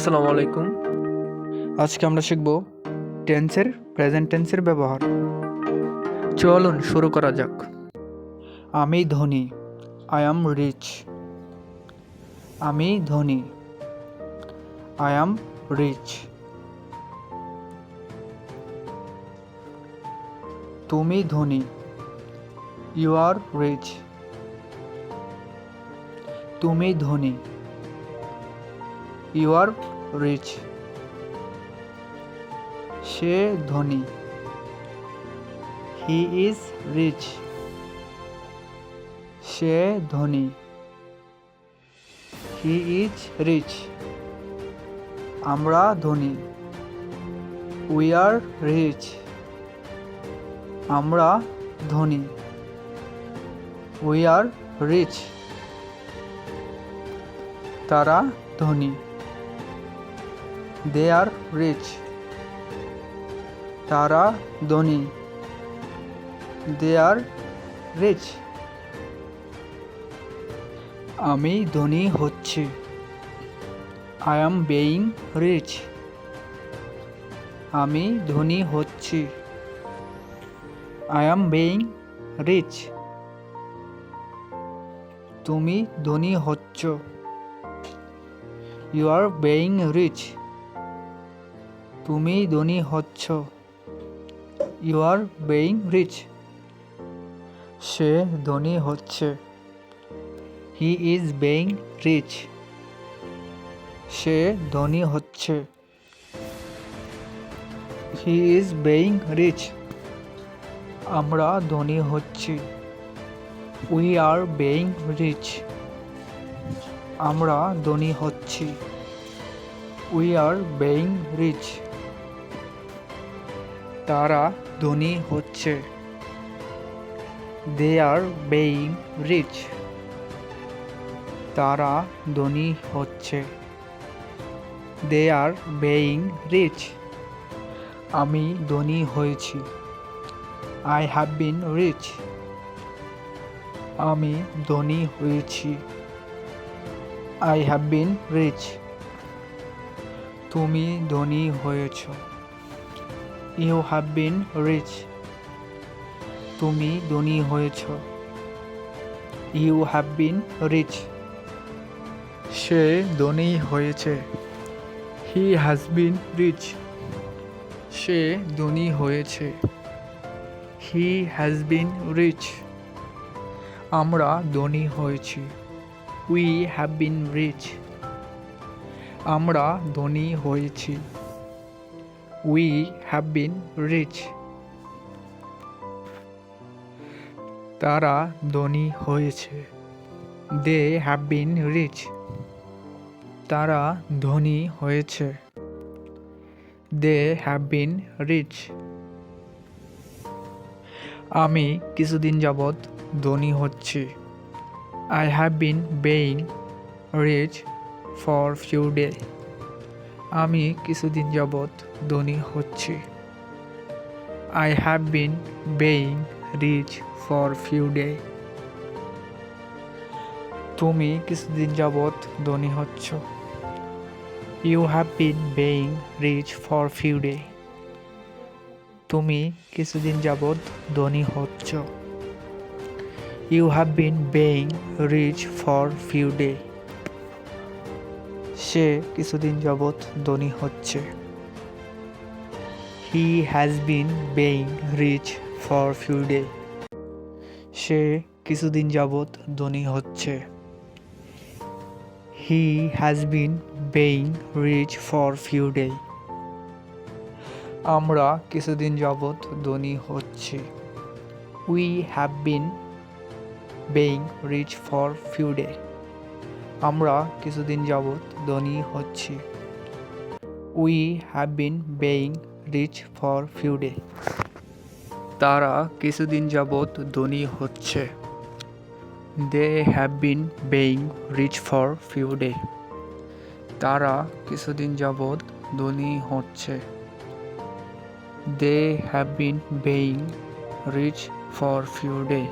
আসসালামু আলাইকুম। আজকে আমরা শিখব টেন্সের প্রেজেন্ট টেন্সের ব্যবহার। চলুন শুরু করা যাক। আমি ধনী, আই অ্যাম রিচ। আমি ধনী, আই অ্যাম রিচ। তুমি ধনী, ইউ আর রিচ। তুমি ধনী, ইউ আর রিচ। সে ধনী, হি ইজ রিচ। সে ধনী, হি ইজ রিচ। আমরা ধনী, উই আর রিচ। আমরা ধনী, উই আর রিচ। তারা ধনী, দে আর রিচ। তারা ধনী, দে আর রিচ। আমি ধনী হচ্ছি, আই অ্যাম বেইং রিচ। আমি ধনী হচ্ছি, আই অ্যাম বেইং রিচ। তুমি ধনী হচ্ছ, ইউ আর বেইং রিচ। তুমি ধনী হচ্ছ, ইউ আর বেইং রিচ। সে ধনী হচ্ছে, হি ইজ বেইং রিচ। সে ধনী হচ্ছে, হি ইজ বেইং রিচ। আমরা ধনী হচ্ছি, উই আর বেইং রিচ। আমরা ধনী হচ্ছি, উই আর বেইং রিচ। তারা ধনী হচ্ছে, দে আর বেইং রিচ। তারা ধনী হচ্ছে, দে আর বেইং রিচ। আমি ধনী হয়েছি, আই হ্যাভ বিন রিচ। আমি ধনী হয়েছি, আই হ্যাভ বিন রিচ। তুমি ধনী হয়েছ, ইউ হ্যাভ বিন রিচ। তুমি ধনী হয়েছ, ইউ হ্যাভ বিন রিচ। সে ধনী হয়েছে, হি হ্যাজ বিন রিচ। সে ধনী হয়েছে, হি হ্যাজ বিন রিচ। আমরা ধনী হয়েছি, উই হ্যাভ বিন রিচ। আমরা ধনী হয়েছি, উই হ্যাভ বিন রিচ। তারা ধনী হয়েছে, দে হ্যাভ বিন রিচ। তারা ধনী হয়েছে, দে হ্যাভ বিন রিচ। আমি কিছুদিন যাবৎ ধনী হচ্ছি, I have been being rich for few day. আমি কিছুদিন যাবৎ ধনী হচ্ছি, I have been being rich for few day. তুমি কিছুদিন যাবৎ ধনী হচ্ছ, you have been being rich for few day. তুমি কিছুদিন যাবৎ ধনী হচ্ছ, you have been being rich for few day. সে কিছুদিন যাবৎ ধনী হচ্ছে, he has been being rich for few day. সে কিছুদিন যাবৎ ধনী হচ্ছে, he has been being rich for few day. আমরা কিছুদিন যাবৎ ধনী হচ্ছি, we have been being rich for few day. আমরা কিছুদিন যাবৎ ধনী হচ্ছি, we have been being rich for few day. তারা কিছুদিন যাবৎ ধনী হচ্ছে, they have been being rich for few day. তারা কিছুদিন যাবৎ ধনী হচ্ছে, they have been being rich for few day.